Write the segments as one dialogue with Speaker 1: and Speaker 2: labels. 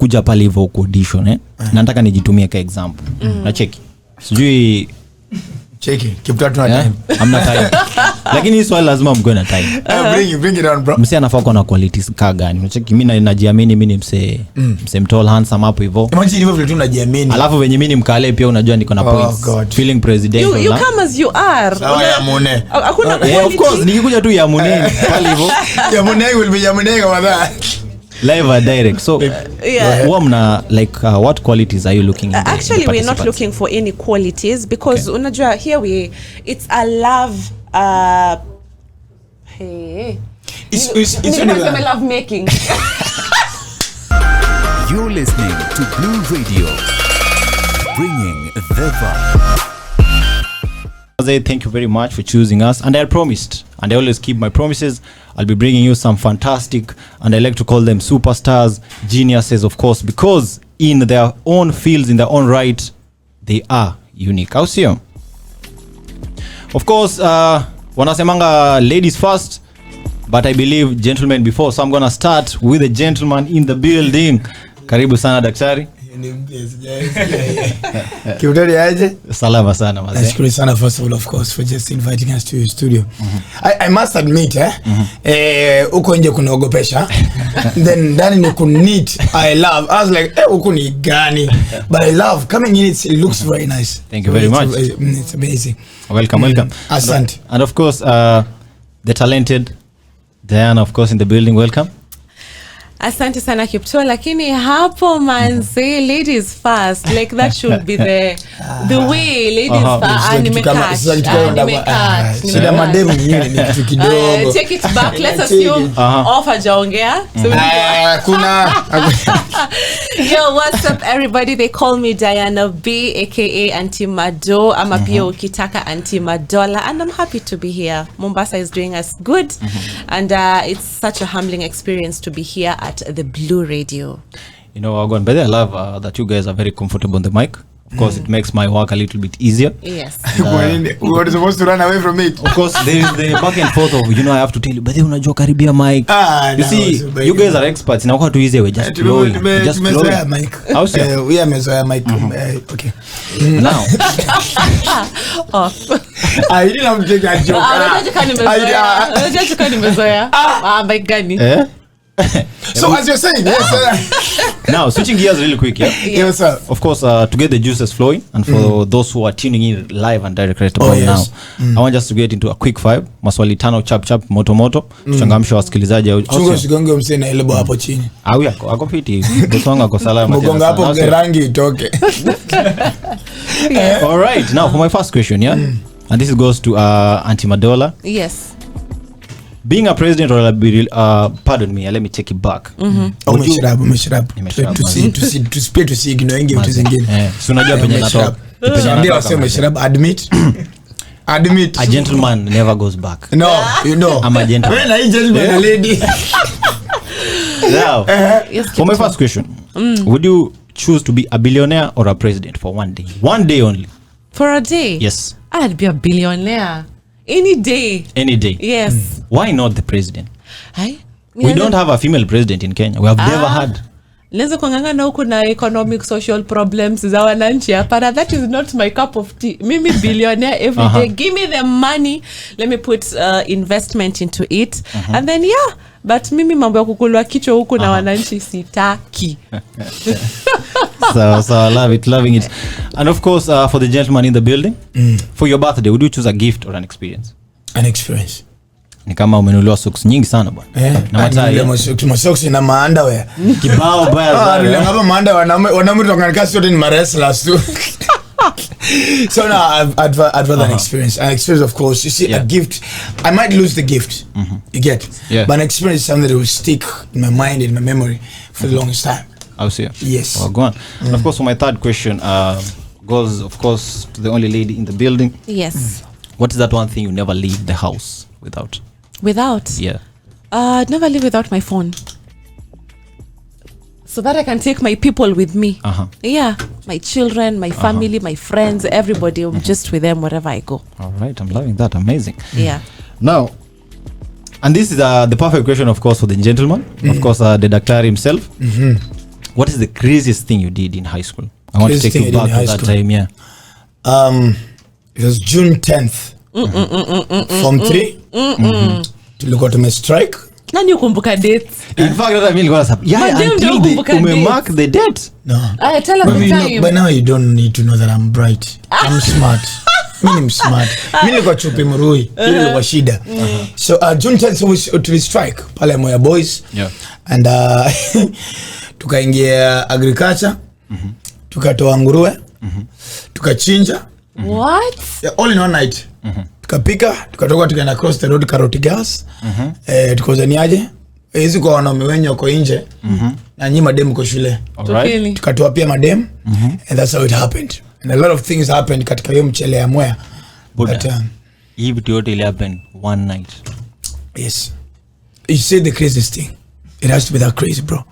Speaker 1: kuja pale hivyo audition nataka nijitumie ka example na cheki sijui
Speaker 2: cheki kiptatu na time
Speaker 1: amna time lakini hii swali lazima mgoe na time
Speaker 2: bring it on bro
Speaker 1: msee anafaa kuwa na qualities ka gani unacheki mimi najiamini mimi ni msee mtall handsome hapo hivyo
Speaker 2: imagine hivyo vile tu najiamini
Speaker 1: alafu venye mimi ni mkale pia unajua niko na points feeling presidential
Speaker 3: you come as you are
Speaker 2: sawa ya mune
Speaker 3: hakuna
Speaker 1: of course nikikuja tu ya mune pale hivyo
Speaker 2: ya mune will be ya mune kama that
Speaker 1: live or direct so like what qualities are you looking into
Speaker 3: actually we're not looking for any qualities because unajua here it's a love it's a love making
Speaker 4: you're listening to Blue Radio bringing the vibe.
Speaker 1: Thank you very much for choosing us and I promised and I always keep my promises. I'll be bringing you some fantastic and I like to call them superstars, geniuses of course because in their own fields in their own right they are unique. How see you? Of course wanasemanga ladies first but I believe gentlemen before so I'm gonna start with the gentleman in the building. Karibu sana daktari.
Speaker 2: Kiutari aje?
Speaker 1: Salama sana mazee.
Speaker 2: Nashukuru sana first of all of course for just inviting us to your studio. I must admit uko nje kunaogopesha. Then ndani ni kunit I love. I was like uko ni gani? But I love coming in it looks very nice.
Speaker 1: Thank you very much.
Speaker 2: It's amazing.
Speaker 1: Welcome.
Speaker 2: Asante.
Speaker 1: And of course the talented Diana of course in the building. Welcome.
Speaker 3: Asante sana Kipto lakini hapo manze ladies first like that should be the way ladies first nimekat
Speaker 2: sida madem nyingine ni kitu kidogo
Speaker 3: take it back let's assume offer jaongea
Speaker 2: kuna
Speaker 3: yo what's up everybody they call me Diana B aka Auntie Mado ama pia ukitaka Auntie Madola and I'm happy to be here. Mombasa is doing us good and it's such a humbling experience to be here at the Blue Radio.
Speaker 1: You know, Wagwan, but I love that you guys are very comfortable on the mic. Of course, it makes my work a little bit easier.
Speaker 3: Yes.
Speaker 2: We were supposed to run away from it.
Speaker 1: Of course, there is the back and forth of, I have to tell you, but then unajua karibia mic. You see, you guys are experts. Inakuwa tu easy, we're just flowing. Just flowing.
Speaker 2: Mic.
Speaker 1: How's it?
Speaker 2: We are mezoea mic. Okay.
Speaker 1: Now.
Speaker 3: Off.
Speaker 2: I didn't have to take that joke.
Speaker 3: Unajua nimezoea. My gani.
Speaker 2: So as you're saying, yes.
Speaker 1: Now switching gears really quick,
Speaker 2: Yes, sir.
Speaker 1: Of course, to get the juices flowing, and for those who are tuning in live and direct right about now, I want just to get into a quick five. Maswali tano chap moto. Tuchangamshe wasikilizaji.
Speaker 2: Chungo sigonge msee na elbow hapo chini.
Speaker 1: Au ako fiti. Bosonga ako salama.
Speaker 2: Mgonga hapo rangi itoke.
Speaker 1: All right. Now for my first question, and this goes to Auntie Madola.
Speaker 3: Yes.
Speaker 1: Being a president or pardon me, let me take it back.
Speaker 2: Umeshirabu. To speak to see wengi vitu zingine.
Speaker 1: Si unajua penye natoka.
Speaker 2: Ndio wasema umeshirabu admit.
Speaker 1: A gentleman never goes back.
Speaker 2: No, you know.
Speaker 1: I'm a gentleman.
Speaker 2: When I gentleman a lady.
Speaker 1: Now, for my first question, would you choose to be a billionaire or a president for one day? One day only.
Speaker 3: For a day?
Speaker 1: Yes.
Speaker 3: I'd be a billionaire. Any day. Yes.
Speaker 1: Why not the president?
Speaker 3: Hi?
Speaker 1: We don't have a female president in Kenya. We have never had.
Speaker 3: Naweza kuangana huko na economic social problems za wananchi hapana. That is not my cup of tea. Mimi billionaire every day. Give me the money. Let me put investment into it. And then but mimi mambo ya kukulwa kichwa huko na wananchi sitaki.
Speaker 1: So I love it, loving it. And of course, for the gentleman in the building, for your birthday, would you choose a gift or an experience?
Speaker 2: An experience.
Speaker 1: Ni kama umenunuliwa socks nyingi sana bwana.
Speaker 2: Na matai. Ile socks na maunderwear.
Speaker 1: Kibao baya sana.
Speaker 2: Nile ngaba maunderwear wanaume tunganika sote ni wrestlers tu. So now I'd rather an experience. An experience, of course. You see, a gift, I might lose the gift. You get?
Speaker 1: Yeah.
Speaker 2: But an experience is something that will stick in my mind, in my memory for the longest time.
Speaker 1: I'll see.
Speaker 2: Yes.
Speaker 1: Go on. And of course, for my third question, goes, of course, to the only lady in the building.
Speaker 3: Yes.
Speaker 1: What is that one thing you never leave the house without?
Speaker 3: Without?
Speaker 1: Yeah.
Speaker 3: I'd never leave without my phone. So that I can take my people with me. Yeah. My children, my family, my friends, everybody. I'm just with them wherever I go.
Speaker 1: All right. I'm loving that. Amazing.
Speaker 3: Yeah.
Speaker 1: Now, and this is the perfect question, of course, for the gentleman. Of course, the doctor himself. what is the craziest thing you did in high school? I want to
Speaker 2: Craziest
Speaker 1: take you
Speaker 2: thing I did
Speaker 1: back
Speaker 2: in
Speaker 1: to
Speaker 2: high
Speaker 1: that
Speaker 2: school.
Speaker 1: time. Yeah.
Speaker 2: It was June 10th. Form 3. Tulikuwa tumestrike.
Speaker 3: Nani ukumbuka dates?
Speaker 1: In fact, that I mean,
Speaker 3: Madam,
Speaker 1: until
Speaker 3: don't
Speaker 1: they
Speaker 3: kumbuka
Speaker 1: mark the date.
Speaker 2: No.
Speaker 3: Tell us
Speaker 2: But
Speaker 3: the
Speaker 2: you know,
Speaker 3: time.
Speaker 2: by now you don't need to know that I'm bright. I'm smart. I'm smart. Mimi nilikuwa chupi mrui. Ile ilikuwa shida. So June 10th so we strike pale Moya Boys.
Speaker 1: Yeah.
Speaker 2: And tukaingia agriculture. Tukatoa nguruwe. Tukachinja.
Speaker 3: What?
Speaker 2: Yeah, all in one night. Tukapika, tukatoka tukaenda across the road karoti gas. Tukozaniaje? Hizi kwa wanaume wenye wako nje. Na nyinyi madem mko shule.
Speaker 1: Alright.
Speaker 2: Tukatoa pia madem. And that's how it happened. And a lot of things happened katika hiyo mchele ya Mwea. But
Speaker 1: hii vitu yote ili happen one night.
Speaker 2: yes. You say the craziest thing. It has to be that crazy, bro.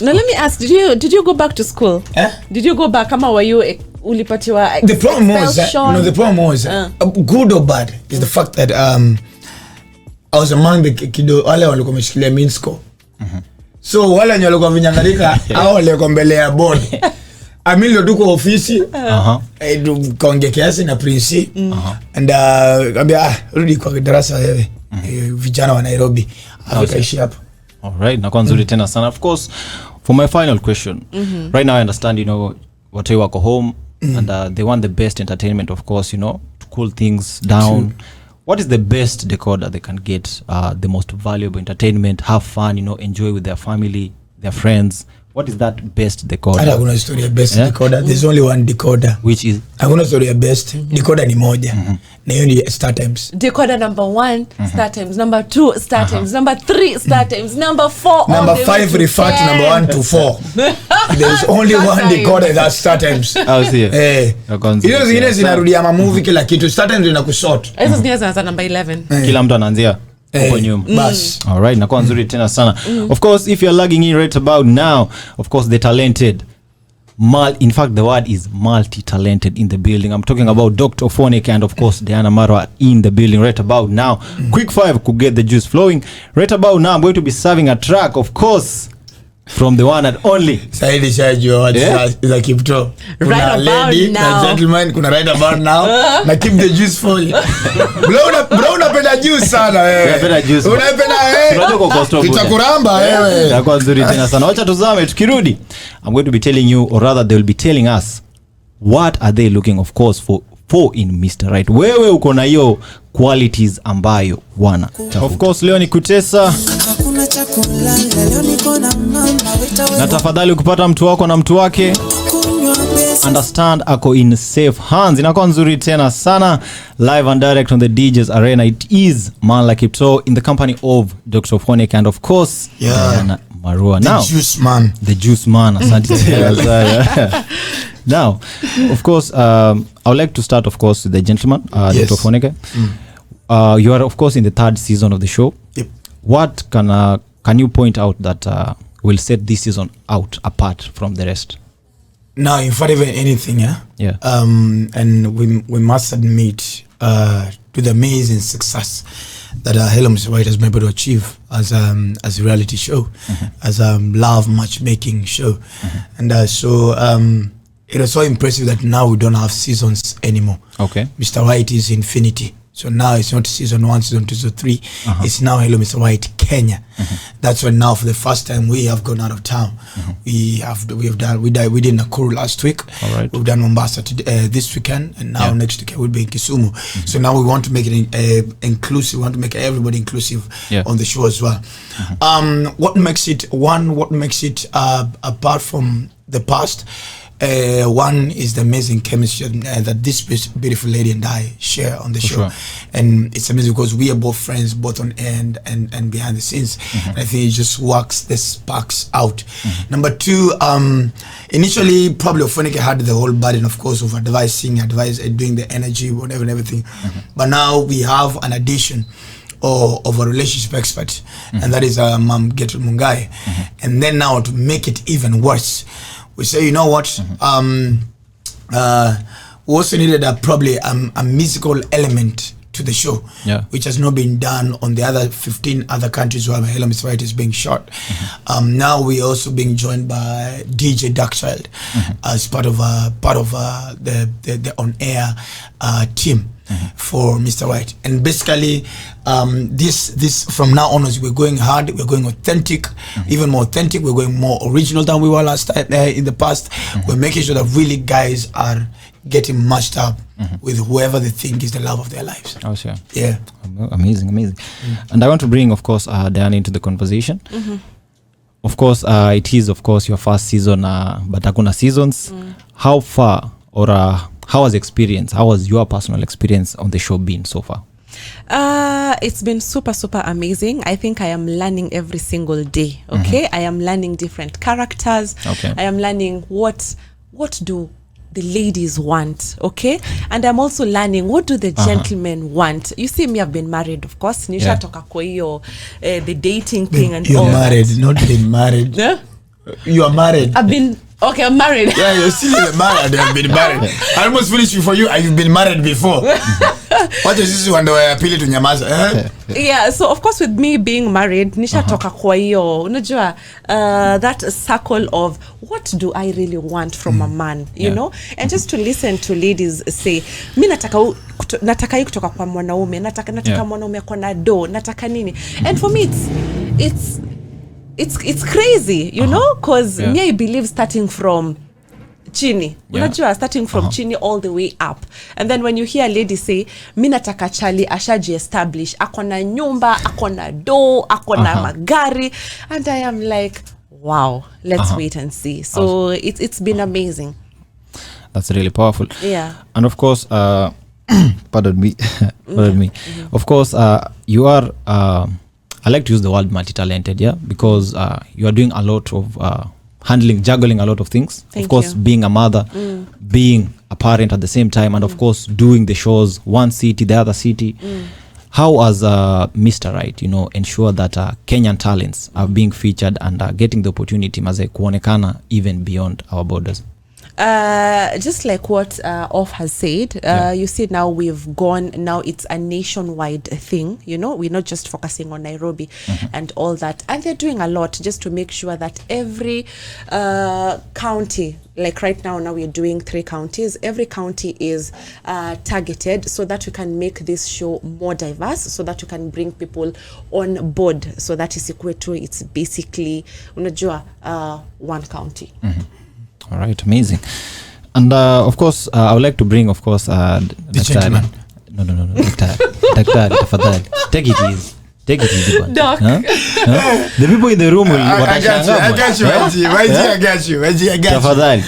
Speaker 3: Now let me ask, did you go back to school? Did you go back? Kama were you ulipatiwa
Speaker 2: The problem was the problem was good or bad is the fact that I was among the kido wale walikuwa wameshikilia Minsco. So wale wenye walikuwa vinyangalika hao walikuwa mbele ya board. Amilio tuko ofisi. Kaongea kiasi na Prince. And ambia rudi kwa darasa wewe. Vijana wa Nairobi. Akaishi hapo.
Speaker 1: Alright, na kwa nzuri tena sana. Of course, for my final question. Right now I understand, you know, watu wako home and they want the best entertainment, of course, you know, to cool things down. True. What is the best decoder they can get? The most valuable entertainment, have fun, you know, enjoy with their family, their friends. What is that best decoder?
Speaker 2: Hakuna story ya best decoder. There's only one decoder.
Speaker 1: Which is?
Speaker 2: Hakuna story ya best. Decoder ni moja. Na hiyo ni Star Times.
Speaker 3: Decoder number 1, Star Times. Number 2, Star Times. Number 3, Star Times. Number 4,
Speaker 2: Number 5 refer to number 1 to 4. There's only one decoder, that's Star Times.
Speaker 1: I'll see it.
Speaker 2: Hiyo zingine zinarudia movie kila kitu. Star Times inakusort.
Speaker 3: Hizo zingine zinaanza number 11.
Speaker 1: Kila mtu anaanzia huko nyuma.
Speaker 2: Bas.
Speaker 1: Alright, na kwa nzuri tena sana. Of course, if you're lagging in right about now, of course, the talented, in fact, the word is multi-talented in the building. I'm talking about Dr. Ofweneke and, of course, Diana Marwa in the building right about now. Quick 5 could get the juice flowing. Right about now, I'm going to be serving a track, of course, from the one and only.
Speaker 2: Saidi shajua za Kipto. Kuna
Speaker 3: Right about
Speaker 2: lady,
Speaker 3: now.
Speaker 2: na gentleman, kuna right about now. Na keep the juice flowing. Bro, unapenda juice sana wewe.
Speaker 1: Unapenda juice.
Speaker 2: Unapenda
Speaker 1: Tunajua kwa Costa Buda.
Speaker 2: Itakuramba wewe.
Speaker 1: Na kwa nzuri tena sana. Wacha tuzame tukirudi. I'm going to be telling you, or rather they will be telling us, what are they looking, of course, for in Mr. Right. Wewe uko na hiyo qualities ambayo wana. Of course, leo ni kutesa. Na tafadhali ukipata mtu wako na mtu wake, understand ako in safe hands. Inakuwa nzuri tena sana. Live and direct on the DJ's Arena. It is Man Like Ipto in the company of Dr. Ofweneke and, of course, Diana Marwa. Now, the juice man. Asante. Now, of course, I would like to start, of course, with the gentleman, Dr. Ofweneke. You are, of course, in the 3rd season of the show.
Speaker 2: Yep.
Speaker 1: What can you point out that will set this season out apart from the rest?
Speaker 2: Now, in fact, even anything,
Speaker 1: Yeah.
Speaker 2: And we must admit to the amazing success that Hello Mr. White has been able to achieve as a reality show, as a love matchmaking show, and so it was so impressive that now we don't have seasons anymore.
Speaker 1: Okay.
Speaker 2: Mr. White is infinity. So now it's not season 1, season 2, season 3. It's now Hello Mr. White Kenya. That's when now for the first time we have gone out of town. We did Nakuru last week.
Speaker 1: All right.
Speaker 2: We've done Mombasa this weekend, and now next week we'll be in Kisumu. So now we want to make it inclusive. We want to make everybody inclusive on the show as well. What makes it apart from the past? One is the amazing chemistry that this beautiful lady and I share on the show. Sure. And it's amazing because we are both friends, both on air and behind the scenes. I think it just works the sparks out. Number 2, initially probably Ofweneke had the whole burden, of course, of advising, doing the energy, whatever and everything. But now we have an addition of a relationship expert, and that is Mam Getul Mungai. And then now to make it even worse, we say, you know what, we also needed probably a musical element to the show,
Speaker 1: Yeah.
Speaker 2: which has not been done on the other 15 other countries where Hello Mr. Right is being shot. Now we're also being joined by DJ Darkchild as part of the on-air team for Mr. Right. And basically, this from now onwards, we're going hard, we're going authentic, even more authentic, we're going more original than we were last time in the past. We're making sure that really guys are getting matched up with whoever they think is the love of their lives.
Speaker 1: Oh, sure.
Speaker 2: Yeah.
Speaker 1: Amazing. And I want to bring, of course, Diana into the conversation. Of course, it is, of course, your first season, but hakuna seasons. How far or how was your personal experience on the show been so far?
Speaker 3: It's been super amazing. I think I am learning every single day. Okay, I am learning different characters.
Speaker 1: Okay.
Speaker 3: I am learning what do the ladies want, okay? And I'm also learning what do the gentlemen want. You see me, I've been married, of course. Nisha toka kwa hiyo the dating thing and
Speaker 2: You're
Speaker 3: all
Speaker 2: married,
Speaker 3: that.
Speaker 2: not been married.
Speaker 3: Yeah?
Speaker 2: You are married.
Speaker 3: I'm married.
Speaker 2: Yeah, you're still married. I've been married. I almost finished before you. You've been married before. What is this one? Appeal to nyamaza?
Speaker 3: Yeah, so of course with me being married, nisha toka kwa hiyo, unajua, that circle of what do I really want from a man, you know? And just to listen to ladies say, mi nataka hii kutoka kwa mwanaume, nataka mwanaume akona do, nataka nini. And for me it's crazy, you know, because me I believe starting from chini, unajua, starting from chini all the way up. And then when you hear a lady say mi nataka chali ashaji establish, akona nyumba, akona do, akona magari, and I am like, wow, let's wait and see. So it's been amazing.
Speaker 1: That's really powerful.
Speaker 3: Yeah.
Speaker 1: And of course, pardon me. Of course, you are I like to use the word multi-talented, because you are doing a lot of juggling a lot of things.
Speaker 3: Thank
Speaker 1: of course,
Speaker 3: you.
Speaker 1: being a mother, being a parent at the same time, and of course, doing the shows, one city, the other city. How has Mr. Right, ensure that Kenyan talents are being featured and getting the opportunity maze kuonekana even beyond our borders?
Speaker 3: Just like what Off has said, you see now we've gone, now it's a nationwide thing, we're not just focusing on Nairobi and all that, and they're doing a lot just to make sure that every county, like right now we're doing 3 counties, every county is targeted so that we can make this show more diverse, so that we can bring people on board, so that it's basically unajua one county.
Speaker 1: All right, amazing. And of course, I would like to bring, of course,
Speaker 2: the gentleman.
Speaker 1: No, Daktari, tafadhali. Take it easy, bwana.
Speaker 3: Doc.
Speaker 1: The people in the room will
Speaker 2: I got you. I got you.
Speaker 1: Tafadhali.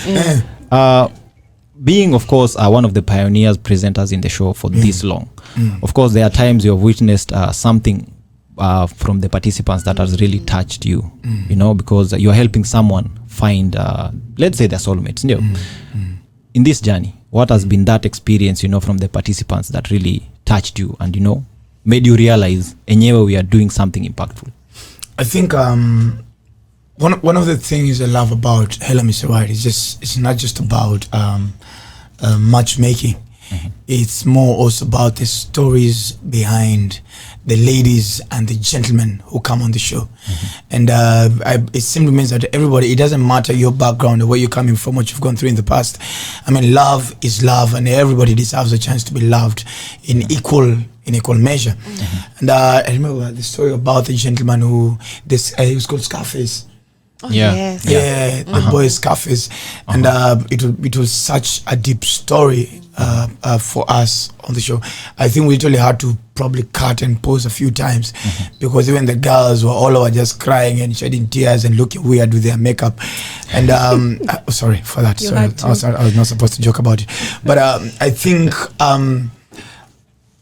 Speaker 1: Being, of course, one of the pioneers presenters in the show for this long, of course, there are times you have witnessed something from the participants that has really touched you, because you're helping someone find, let's say, their soulmates. In this journey, what has been that experience, from the participants that really touched you and, made you realize, enyewe, we are doing something impactful?
Speaker 2: I think one of the things I love about Hello Mr. Right is it's not just about matchmaking. It's more also about the stories behind the ladies and the gentlemen who come on the show. And it simply means that everybody, it doesn't matter your background or where you're coming from, what you've gone through in the past. I mean, love is love, and everybody deserves a chance to be loved in equal measure. And I remember the story about the gentleman who he was called Scarface.
Speaker 3: Oh, yes.
Speaker 2: Yeah, the boy Scarface. And it was such a deep story for us on the show. I think we literally had to probably cut and pause a few times because even the girls were all over just crying and shedding tears and looking weird with their makeup. And sorry for that. Sorry, I was not supposed to joke about it. But I think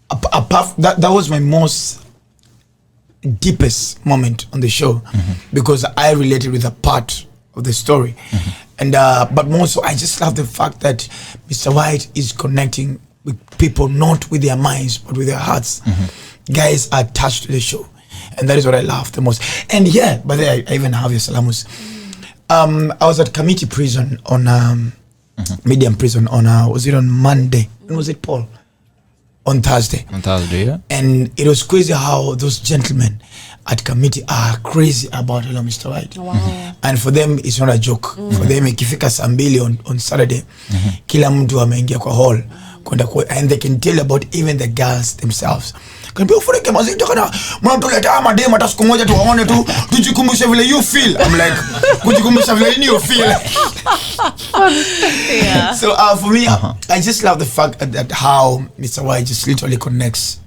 Speaker 2: that was my most deepest moment on the show because I related with a part of the story. And but more so, I just love the fact that Mr. White is connecting with people not with their minds but with their hearts. Guys are attached to the show, and that is what I love the most. And yeah, but I even have your salamus. I was at committee prison on medium prison on was it on Monday? When was it, Paul? on Thursday.
Speaker 1: Yeah.
Speaker 2: And it was crazy how those gentlemen at committee are crazy about Hello Mr. White.
Speaker 3: Wow.
Speaker 2: And for them it's not a joke. For them ikifika saa 2 on Saturday, kila mtu ameingia kwa hall kwenda and they can tell about even the girls themselves. Kanambia Ofweneke mazito kana mnatuleta madem hata siku moja tuwaone tu tujikumbushe vile you feel. I'm like kujikumbusha vile you feel.
Speaker 3: Yeah.
Speaker 2: So for me, I just love the fact that how Mr. White just literally connects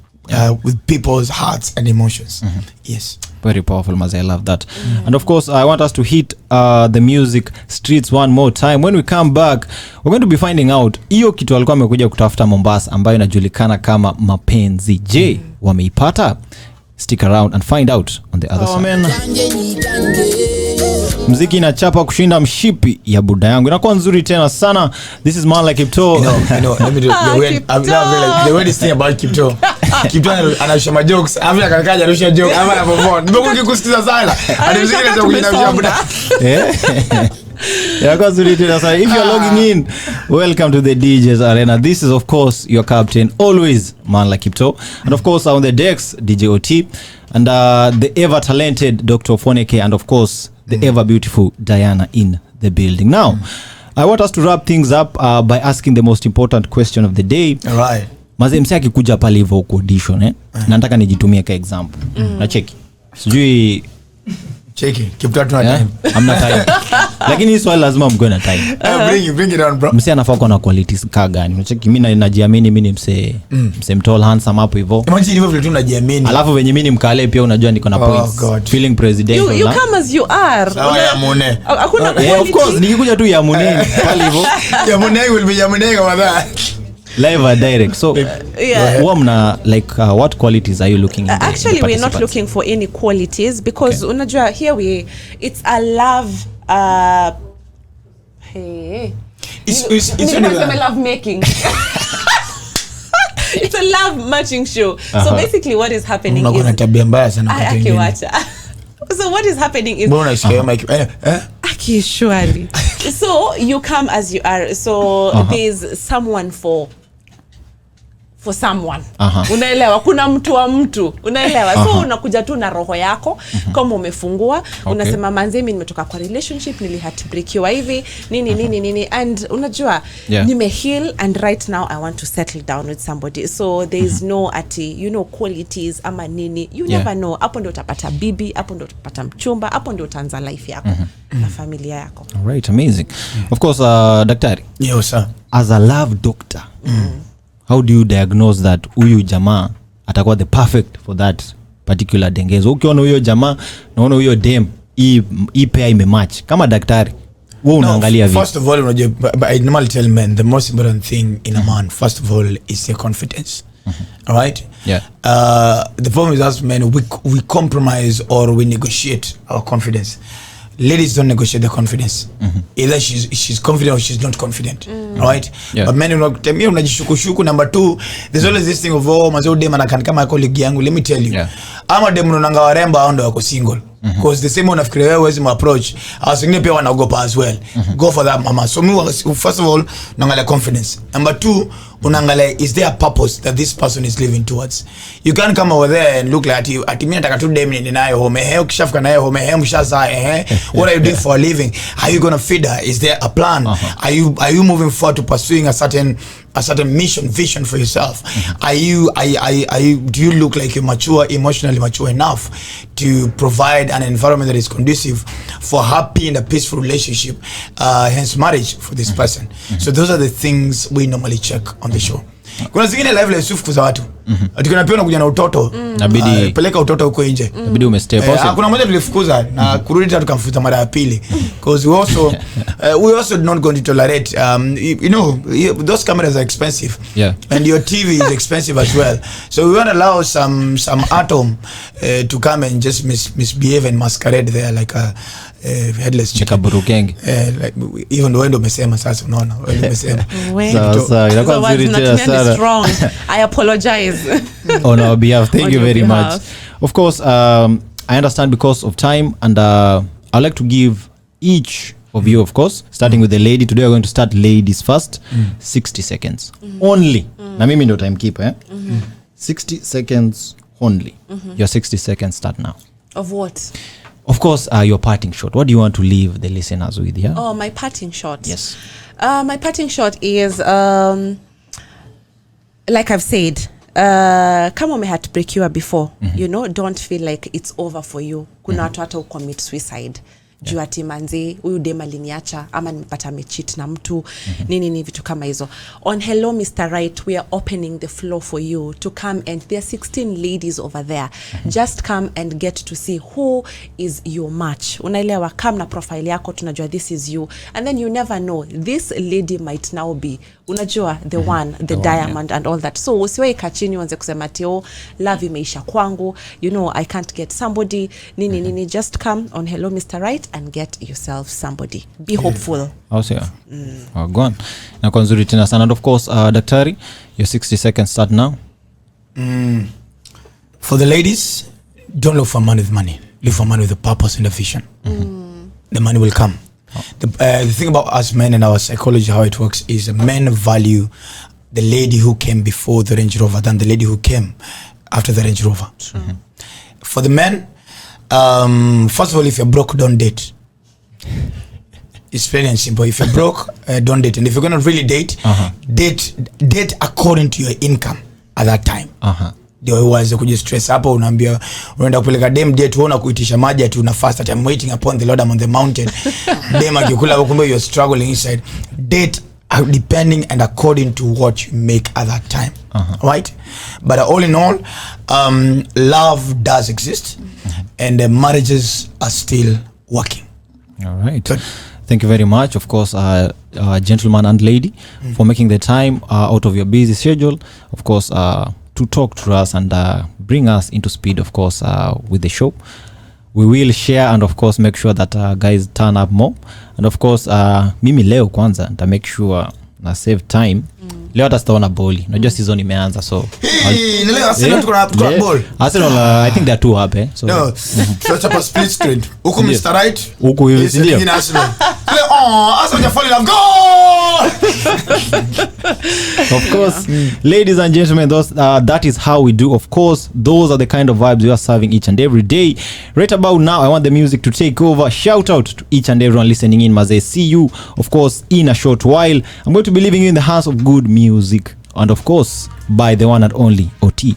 Speaker 2: with people's hearts and emotions. Yes.
Speaker 1: Very powerful, Mazi. I love that. And of course, I want us to hit the music streets one more time. When we come back, we're going to be finding out hiyo kitu alikuwa amekuja kutafuta Mombasa ambayo inajulikana kama mapenzi. Je, wameipata? Stick around and find out on the other side. Mziki inachapa kushinda mshipi ya buda yangu. Inakuwa nzuri tena sana. This is man like Kipto.
Speaker 2: You know, let me do the weirdest thing about Kipto. Kipto anarusha ma jokes. Afya kanakaja arusha joke. Ama na perform. Mbona ukikusikiza sana? Anamziki na kuinamisha buda. Inakuwa nzuri tena sana. If you're logging in, welcome to the DJ's Arena. This is of course your captain, always man like Kipto. And of course on the decks, DJ OT. And the ever talented Dr. Ofweneke, and of course the ever beautiful Diana in the building. Now, I want us to wrap things up by asking the most important question of the day. All right.
Speaker 1: Maze msi akikuja pale hivyo kwa audition na nataka nijitumie ka example. Na cheki. Sijui
Speaker 2: cheki. Kipto tuna time.
Speaker 1: I'm not time. Lakini hii swali lazima mgo na time.
Speaker 2: Bring it on, bro.
Speaker 1: Msi anafaa kuwa na qualities ka gani? Unacheki mimi najiamini mimi ni mse tall handsome hapo hivyo.
Speaker 2: Imagine hivyo vile tunajiamini.
Speaker 1: Alafu venye mimi ni mkale pia unajua niko na points.
Speaker 2: God.
Speaker 1: Feeling presidential.
Speaker 3: You come as you are.
Speaker 2: Sawa ya Mune.
Speaker 3: Hakuna
Speaker 1: Of course nikikuja tu ya Mune pale hivyo.
Speaker 2: Ya Mune will be ya Mune kama that.
Speaker 1: Live or direct. So
Speaker 3: yeah.
Speaker 1: like what qualities are you looking at?
Speaker 3: Actually we're not looking for any qualities because unajua here it's a love it's love making. It's a love matching show. So basically what is happening is
Speaker 2: tabia mbaya sana
Speaker 3: kwa wengine. So what is happening is surely. So you come as you are. So there's someone for someone. Unaelewa kuna mtu wa mtu. Unaelewa. So unakuja tu na roho yako kama umefungua, unasema manze mimi nimetoka kwa relationship niliheartbreakiwa hivi nini and unajua nime heal and right now I want to settle down with somebody. So there is no qualities ama nini. You never know. Hapo ndio utapata bibi, hapo ndio utapata mchumba, hapo ndio utaanza life yako na familia yako.
Speaker 1: All right, amazing. Of course, daktari.
Speaker 2: Yes, sir.
Speaker 1: As a love doctor. How do you diagnose that huyu jamaa atakuwa the perfect for that particular dengezo? Ukiona huyo jamaa naona huyo dem hii pair imematch kama daktari wewe unaangalia vipi?
Speaker 2: First of all, I normally tell men the most important thing in a man first of all is their confidence. All right?
Speaker 1: Yeah.
Speaker 2: The problem is us men we compromise or we negotiate our confidence. Ladies don't negotiate their confidence. Either she's confident or she's not confident. Right?
Speaker 1: Yeah.
Speaker 2: But men unajishukushuku. Number 2, there's always this thing of mazao dem anakan kama colleague yangu. Let me tell you. Ama dem unanga waremba hao ndio wako single. Because the same one unafikiria wewe huwezi approach. Wengine pia wanaogopa as well. Go for that mama. So first of all, unaangalia confidence. Number 2, unaangalia is there a purpose that this person is living towards. You can't come over there and look like ati mimi nataka tu dem ninayo home ukishafika nayo home mshaza what are you doing for a living? Are you going to feed her? Is there a plan? Are you moving forward to pursuing a certain mission, vision for yourself? Do you look like you're emotionally mature enough to provide an environment that is conducive for happy and a peaceful relationship, hence marriage for this person? So those are the things we normally check on the show. Kuna zingine live la Yusuf kuza watu. Atikana pia unakuja na utoto. Inabidi peleka utoto huko nje.
Speaker 1: Inabidi umestep also.
Speaker 2: Kuna mmoja tulifukuza na kurudi tatu tukamfuta mara ya pili because we also not going to tolerate those cameras are expensive.
Speaker 1: Yeah.
Speaker 2: And your TV is expensive as well. So we want to allow some atom to come and just misbehave and masquerade there like a headless chicken.
Speaker 1: Burukenge.
Speaker 2: Like even though ndo umesema sasa unaona wewe umesema.
Speaker 1: Sawa inakuwa nzuri tena sana.
Speaker 3: Strong. I apologize.
Speaker 1: On our behalf, thank you very much. Of course, I understand because of time, and I'd like to give each of you, of course, starting with the lady. Today we're going to start ladies first. 60 seconds only. Na mimi ndo timekeeper 60 seconds only. Your 60 seconds start now.
Speaker 3: Of what?
Speaker 1: Of course, your parting shot. What do you want to leave the listeners with? Yeah.
Speaker 3: Oh, my parting shot.
Speaker 1: Yes.
Speaker 3: My parting shot is like I've said, kama ume heartbreakiwa before, you know, don't feel like it's over for you. Kuna watu hata commit suicide. Juu ati manzi huyu dem aliniacha ama nimepata mecheat na mtu nini vitu kama hizo. On Hello Mr. Right, we are opening the floor for you to come, and there are 16 ladies over there. Just come and get to see who is your match. Unaelewa, come na profile yako, tunajua this is you, and then you never know, this lady might now be, unajua, the one, the diamond and all that. So usiwe kachini uanze kusema ati love imeisha kwangu, you know, I can't get somebody nini. Just come on Hello Mr. Right and get yourself somebody. Be hopeful.
Speaker 1: Also, go on. Na kwa nzuri tena sana. And of course, Daktari, your 60 seconds start now.
Speaker 2: For the ladies, don't look for money with money. Look for money with a purpose and a vision. The money will come. The thing about us men and our psychology, how it works, is men value the lady who came before the Range Rover than the lady who came after the Range Rover. For the men, first of all, if you're broke, don't date. It's plain and simple. If you're broke, don't date. And if you're gonna really date, date according to your income at that time. Ndio uanze kujistress hapo, unaambia unaenda kupeleka dem date, unaona kuitisha maji ati una fast, I'm waiting upon the Lord, I'm on the mountain. Dem akikula kumbe you're struggling inside. Date depending and according to what you make at that time. Right? But all in all, love does exist, and marriages are still working.
Speaker 1: All right. Good. Thank you very much, of course, gentleman and lady, for making the time out of your busy schedule, of course, to talk to us and bring us into speed, of course, with the show. We will share and, of course, make sure that guys turn up more. And, of course, mimi leo kwanza nita make sure na save time. Leo hata sitaona boli. Unajua season imeanza, so
Speaker 2: leo Arsenal tuko na ball.
Speaker 1: Arsenal, I think they're too happy. So
Speaker 2: no, such a split screen. Huko Mr. Right.
Speaker 1: Huko hivi ndio.
Speaker 2: Arsenal. Arsenal fall in love. Goal!
Speaker 1: Of course, ladies and gentlemen, that is how we do. Of course, those are the kind of vibes we are serving each and every day. Right about now, I want the music to take over. Shout out to each and everyone listening in. Maze, see you, of course, in a short while. I'm going to be leaving you in the hands of good music. And of course, by the one and only OT.